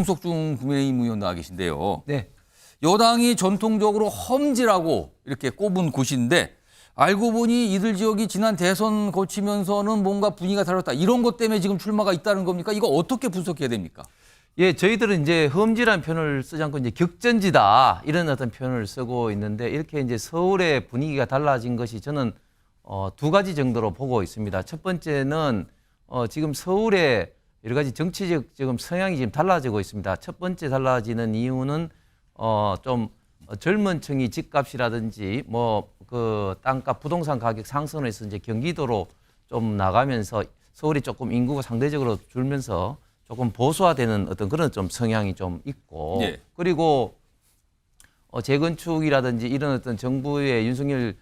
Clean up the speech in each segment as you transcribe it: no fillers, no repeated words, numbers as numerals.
홍석중 국민의힘 의원 나와 계신데요. 네. 여당이 전통적으로 험지라고 이렇게 꼽은 곳인데 알고 보니 이들 지역이 지난 대선 거치면서는 뭔가 분위기가 달랐다. 이런 것 때문에 지금 출마가 있다는 겁니까? 이거 어떻게 분석해야 됩니까? 예, 저희들은 이제 험지라는 표현을 쓰지 않고 이제 격전지다 이런 어떤 표현을 쓰고 있는데 이렇게 이제 서울의 분위기가 달라진 것이 저는 두 가지 정도로 보고 있습니다. 첫 번째는 지금 서울의 여러 가지 정치적 지금 성향이 지금 달라지고 있습니다. 첫 번째 달라지는 이유는 좀 젊은 층이 집값이라든지 뭐 그 땅값 부동산 가격 상승을 해서 이제 경기도로 좀 나가면서 서울이 조금 인구가 상대적으로 줄면서 조금 보수화되는 어떤 그런 좀 성향이 좀 있고 네. 그리고 재건축이라든지 이런 어떤 정부의 윤석열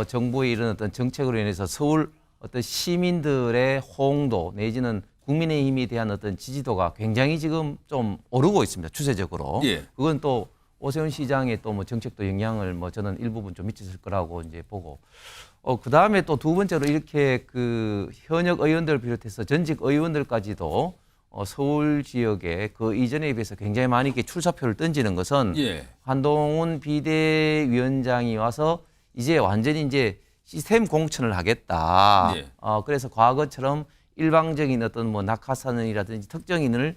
정부의 이런 어떤 정책으로 인해서 서울 어떤 시민들의 호응도 내지는 국민의힘에 대한 어떤 지지도가 굉장히 지금 좀 오르고 있습니다. 추세적으로. 예. 그건 또 오세훈 시장의 또 뭐 정책도 영향을 뭐 저는 일부분 좀 미쳤을 거라고 이제 보고. 그 다음에 또 두 번째로 이렇게 그 현역 의원들을 비롯해서 전직 의원들까지도 서울 지역에 그 이전에 비해서 굉장히 많이 이렇게 출사표를 던지는 것은 예. 한동훈 비대위원장이 와서 이제 완전히 이제 시스템 공천을 하겠다. 예. 그래서 과거처럼 일방적인 어떤 뭐 낙하산이라든지 특정인을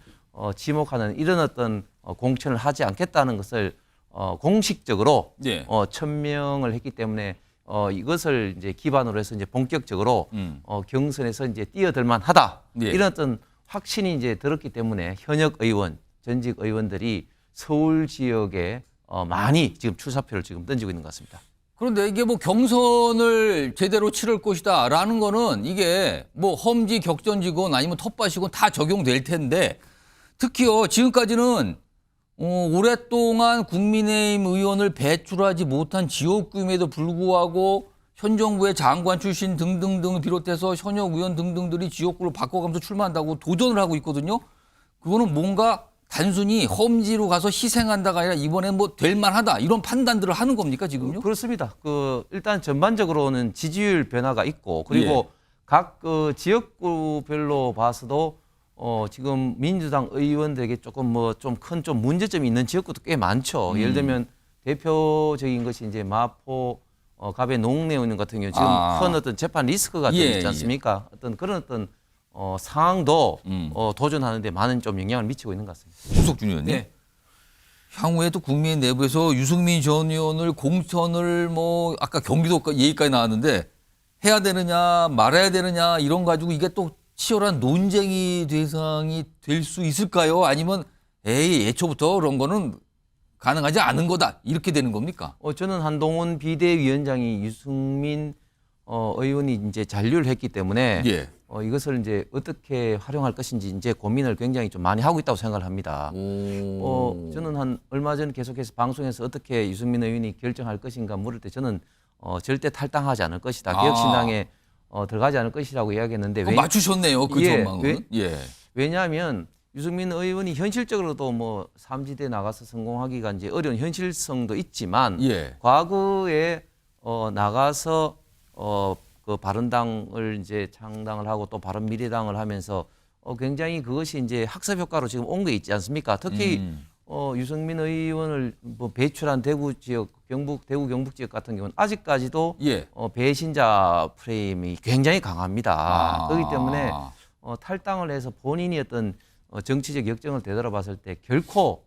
지목하는 이런 어떤 공천을 하지 않겠다는 것을 공식적으로 예. 천명을 했기 때문에 이것을 이제 기반으로 해서 이제 본격적으로 경선에서 이제 뛰어들만 하다. 예. 이런 어떤 확신이 이제 들었기 때문에 현역 의원, 전직 의원들이 서울 지역에 많이 지금 출사표를 지금 던지고 있는 것 같습니다. 그런데 이게 뭐 경선을 제대로 치를 것이다라는 거는 이게 뭐 험지 격전지건 아니면 텃밭이건 다 적용될 텐데 특히요 지금까지는 오랫동안 국민의힘 의원을 배출하지 못한 지역구임에도 불구하고 현 정부의 장관 출신 등등등 비롯해서 현역 의원 등등들이 지역구를 바꿔가면서 출마한다고 도전을 하고 있거든요. 그거는 뭔가 단순히 험지로 가서 희생한다가 아니라 이번엔 뭐 될 만하다 이런 판단들을 하는 겁니까 지금요? 그렇습니다. 일단 전반적으로는 지지율 변화가 있고 그리고 예. 각 지역구별로 봐서도 지금 민주당 의원들에게 조금 뭐 좀 큰 좀 문제점이 있는 지역구도 꽤 많죠. 예를 들면 대표적인 것이 이제 마포 갑의 농내 의원 같은 경우 지금 큰 어떤 재판 리스크가 있지 않습니까? 어떤 그런 어떤 상황도 도전하는데 많은 좀 영향을 미치고 있는 것 같습니다. 홍석준 의원님. 네. 향후에도 국민의 내부에서 유승민 전 의원을 공천을 뭐 아까 경기도 얘기까지 나왔는데 해야 되느냐 말아야 되느냐 이런 가지고 이게 또 치열한 논쟁이 대상이 될 수 있을까요? 아니면 애초부터 그런 거는 가능하지 않은 거다 이렇게 되는 겁니까? 저는 한동훈 비대위원장이 유승민 의원이 이제 잔류를 했기 때문에 예. 이것을 이제 어떻게 활용할 것인지 이제 고민을 굉장히 좀 많이 하고 있다고 생각을 합니다. 저는 한 얼마 전 계속해서 방송에서 어떻게 유승민 의원이 결정할 것인가 물을 때 저는 절대 탈당하지 않을 것이다. 개혁신당에 들어가지 않을 것이라고 이야기했는데 맞추셨네요. 그 전망은. 왜냐하면 유승민 의원이 현실적으로도 뭐 삼지대 나가서 성공하기가 이제 어려운 현실성도 있지만 과거에 나가서 그 바른당을 이제 창당을 하고 또 바른미래당을 하면서 굉장히 그것이 이제 학습 효과로 지금 온 게 있지 않습니까? 특히 유승민 의원을 뭐 배출한 대구 지역, 대구 경북 지역 같은 경우는 아직까지도 배신자 프레임이 굉장히 강합니다. 그렇기 때문에 탈당을 해서 본인이 어떤 정치적 역정을 되돌아봤을 때 결코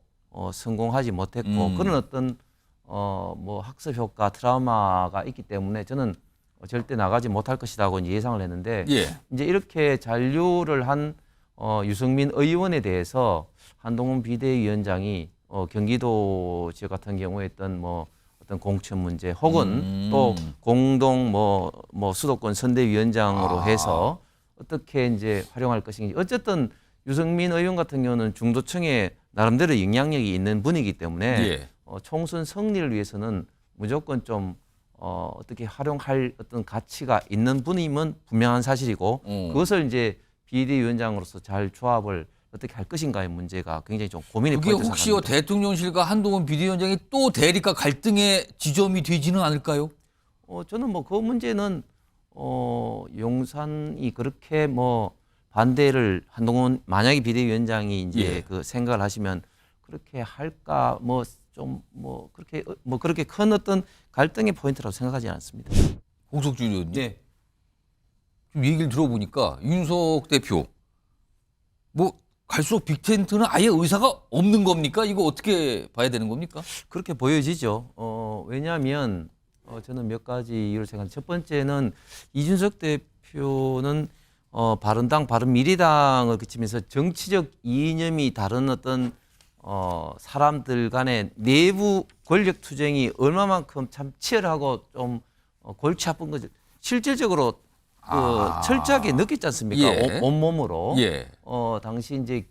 성공하지 못했고 그런 어떤 뭐 학습 효과, 트라우마가 있기 때문에 저는 절대 나가지 못할 것이라고 예상을 했는데 이제 이렇게 잔류를 한 유승민 의원에 대해서 한동훈 비대위원장이 경기도 지역 같은 경우에 했던 뭐 어떤 공천 문제 혹은 또 공동 뭐 수도권 선대위원장으로 해서 어떻게 이제 활용할 것인지 어쨌든 유승민 의원 같은 경우는 중도층에 나름대로 영향력이 있는 분이기 때문에 총선 승리를 위해서는 무조건 좀 어떻게 활용할 어떤 가치가 있는 분임은 분명한 사실이고 그것을 이제 비대위원장으로서 잘 조합을 어떻게 할 것인가의 문제가 굉장히 좀 고민이 그게 포인트 혹시요 생각합니다. 대통령실과 한동훈 비대위원장이 또 대립과 갈등의 지점이 되지는 않을까요? 저는 뭐 그 문제는 용산이 그렇게 뭐 반대를 한동훈 만약에 비대위원장이 이제 예. 그 생각을 하시면 그렇게 할까 그렇게 큰 어떤 갈등의 포인트라고 생각하지 않습니다. 홍석주 의원님. 네. 좀 얘기를 들어보니까 윤석 대표 뭐 갈수록 빅텐트는 아예 의사가 없는 겁니까? 이거 어떻게 봐야 되는 겁니까? 그렇게 보여지죠. 왜냐하면 저는 몇 가지 이유를 생각합니다. 첫 번째는 이준석 대표는 바른당, 바른미래당을 그치면서 정치적 이념이 다른 어떤 사람들 간의 내부 권력 투쟁이 얼마만큼 참 치열하고 좀 골치 아픈 거죠. 실질적으로 철저하게 느꼈지 않습니까? 예. 온몸으로. 예. 당시 이제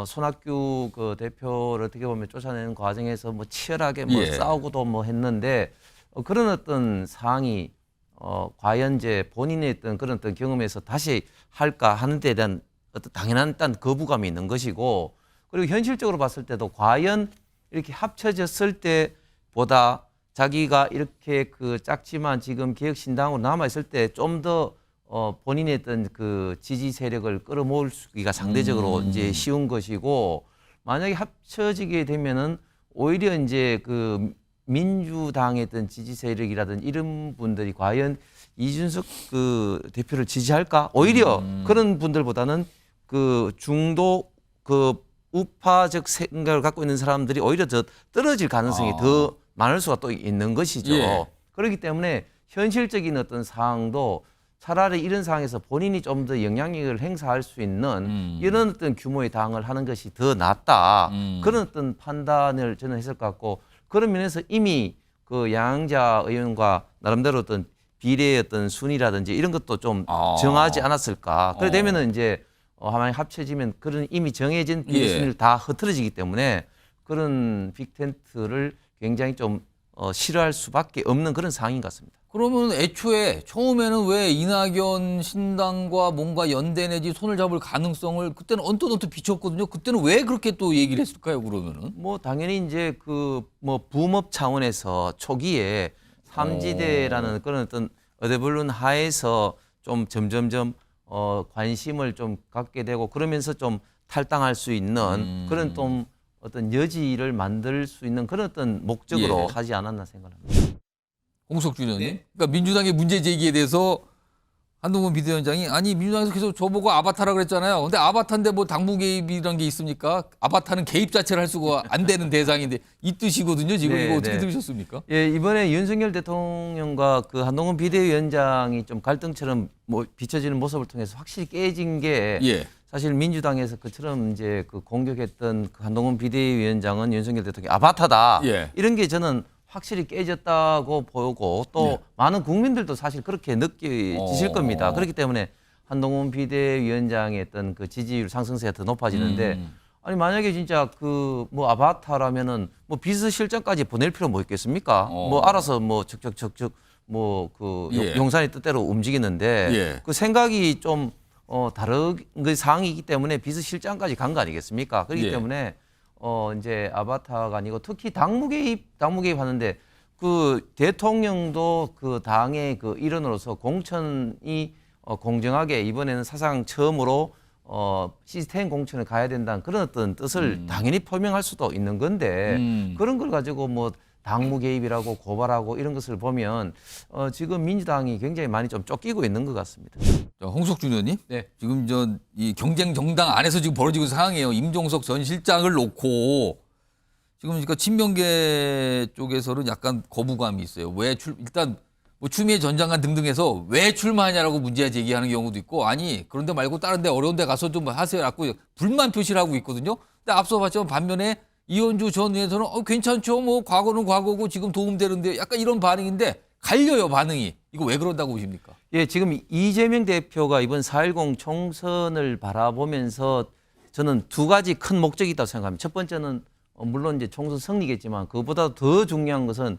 손학규 그 대표를 어떻게 보면 쫓아내는 과정에서 뭐 치열하게 뭐 예. 싸우고도 뭐 했는데 그런 어떤 상황이 과연 이제 본인의 어떤 그런 어떤 경험에서 다시 할까 하는 데에 대한 어떤 당연한 일단 거부감이 있는 것이고, 그리고 현실적으로 봤을 때도 과연 이렇게 합쳐졌을 때보다 자기가 이렇게 그 작지만 지금 개혁신당으로 남아 있을 때 좀 더 본인의 어떤 그 지지 세력을 끌어모으기가 상대적으로 이제 쉬운 것이고, 만약에 합쳐지게 되면은 오히려 이제 그 민주당의 어떤 지지 세력이라든지 이런 분들이 과연 이준석 그 대표를 지지할까? 오히려 그런 분들보다는 그 중도 그 우파적 생각을 갖고 있는 사람들이 오히려 더 떨어질 가능성이 더 많을 수가 또 있는 것이죠. 예. 그렇기 때문에 현실적인 어떤 상황도 차라리 이런 상황에서 본인이 좀 더 영향력을 행사할 수 있는 이런 어떤 규모의 당을 하는 것이 더 낫다. 그런 어떤 판단을 저는 했을 것 같고, 그런 면에서 이미 그 양양자 의원과 나름대로 어떤 비례의 어떤 순위라든지 이런 것도 좀 정하지 않았을까. 그래 되면은 이제 만약 합쳐지면 그런 이미 정해진 비례 순위를 다 흐트러지기 때문에 그런 빅텐트를 굉장히 좀 싫어할 수밖에 없는 그런 상황인 것 같습니다. 그러면 애초에 처음에는 왜 이낙연 신당과 뭔가 연대 내지 손을 잡을 가능성을 그때는 언뜻 비쳤거든요. 그때는 왜 그렇게 또 얘기를 했을까요, 그러면은? 뭐 당연히 이제 그 뭐 붐업 차원에서 초기에 삼지대라는 그런 어떤 어대불문 하에서 좀 점점점 관심을 좀 갖게 되고, 그러면서 좀 탈당할 수 있는 그런 좀 어떤 여지를 만들 수 있는 그런 어떤 목적으로 하지 않았나 생각합니다. 홍석주 의원님. 네. 그러니까 민주당의 문제 제기에 대해서 한동훈 비대위원장이 아니 민주당에서 계속 저보고 아바타라 그랬잖아요. 근데 아바타인데 뭐 당무 개입이라는 게 있습니까? 아바타는 개입 자체를 할 수가 안 되는 대상인데 이 뜻이거든요. 지금 네, 이거 어떻게 네. 들으셨습니까? 예, 이번에 윤석열 대통령과 그 한동훈 비대위원장이 좀 갈등처럼 뭐 비춰지는 모습을 통해서 확실히 깨진 게 예. 사실 민주당에서 그처럼 이제 그 공격했던 그 한동훈 비대위원장은 윤석열 대통령이 아바타다. 예. 이런 게 저는 확실히 깨졌다고 보고 또 많은 국민들도 사실 그렇게 느끼실 겁니다. 그렇기 때문에 한동훈 비대위원장의 어떤 그 지지율 상승세가 더 높아지는데 아니 만약에 진짜 그 뭐 아바타라면은 뭐 비서실장까지 보낼 필요 뭐 있겠습니까? 뭐 알아서 뭐 적적 뭐 그 용산의 뜻대로 움직이는데 그 생각이 좀 다른 그 상황이기 때문에 비서실장까지 간 거 아니겠습니까? 그렇기 때문에 이제 아바타가 아니고 특히 당무 개입 하는데 그 대통령도 그 당의 그 일원으로서 공천이 공정하게 이번에는 사상 처음으로 시스템 공천을 가야 된다는 그런 어떤 뜻을 당연히 표명할 수도 있는 건데 그런 걸 가지고 뭐 당무 개입이라고 고발하고 이런 것을 보면 지금 민주당이 굉장히 많이 좀 쫓기고 있는 것 같습니다. 자, 홍석준 의원님. 네. 지금 이 경쟁 정당 안에서 지금 벌어지고 있는 상황이에요. 임종석 전 실장을 놓고 지금 그러니까 친명계 쪽에서는 약간 거부감이 있어요. 일단 뭐 추미애 전 장관 등등해서 왜 출마하냐라고 문제 제기하는 경우도 있고, 아니 그런데 말고 다른 데 어려운 데 가서 좀 하세요라고 불만 표시를 하고 있거든요. 근데 앞서 봤지만 반면에 이현주 전 의원에서는 괜찮죠. 뭐 과거는 과거고 지금 도움되는데 약간 이런 반응인데 갈려요, 반응이. 이거 왜 그런다고 보십니까? 예, 지금 이재명 대표가 이번 4.10 총선을 바라보면서 저는 두 가지 큰 목적이 있다고 생각합니다. 첫 번째는 물론 이제 총선 승리겠지만 그보다 더 중요한 것은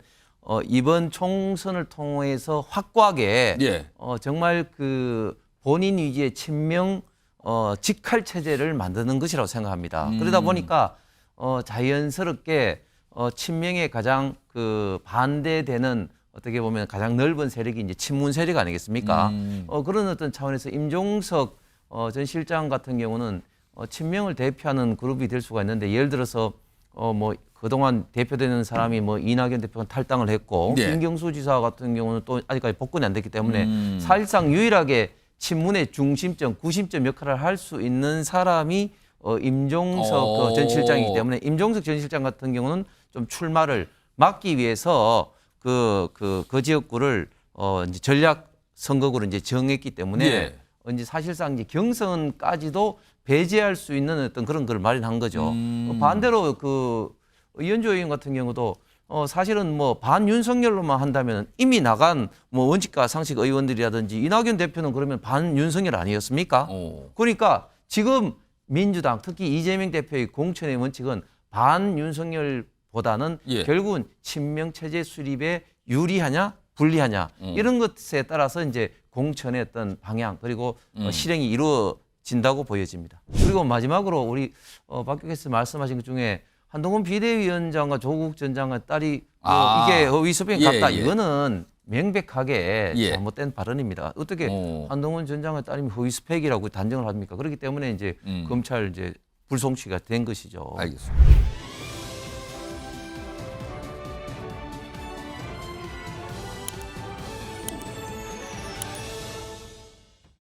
이번 총선을 통해서 확고하게 정말 그 본인 위주의 친명 직할 체제를 만드는 것이라고 생각합니다. 그러다 보니까 자연스럽게 친명에 가장 그 반대되는 어떻게 보면 가장 넓은 세력이 이제 친문 세력 아니겠습니까? 그런 어떤 차원에서 임종석 전 실장 같은 경우는 친명을 대표하는 그룹이 될 수가 있는데 예를 들어서 뭐 그동안 대표되는 사람이 뭐 이낙연 대표가 탈당을 했고 네. 김경수 지사 같은 경우는 또 아직까지 복권이 안 됐기 때문에 사실상 유일하게 친문의 중심점, 구심점 역할을 할 수 있는 사람이 임종석 전 실장이기 때문에 임종석 전 실장 같은 경우는 좀 출마를 막기 위해서 그 지역구를 이제 전략 선거구로 이제 정했기 때문에 예. 이제 사실상 이제 경선까지도 배제할 수 있는 어떤 그런 걸 마련한 거죠. 반대로 그 이현주 의원 같은 경우도 사실은 뭐 반윤석열로만 한다면 이미 나간 뭐 원칙과 상식 의원들이라든지 이낙연 대표는 그러면 반윤석열 아니었습니까? 그러니까 지금 민주당 특히 이재명 대표의 공천의 원칙은 반윤석열보다는 예. 결국은 친명 체제 수립에 유리하냐 불리하냐 이런 것에 따라서 이제 공천의 어떤 방향 그리고 실행이 이루어진다고 보여집니다. 그리고 마지막으로 우리 박 교수님 말씀하신 것 중에 한동훈 비대위원장과 조국 전 장관 딸이 이게 의수병 같다. 예. 이거는 명백하게 예. 잘못된 발언입니다. 어떻게 한동훈 전 장관 딸이 허위스펙이라고 단정을 합니까? 그렇기 때문에 이제 검찰 이제 불송치가 된 것이죠. 알겠습니다.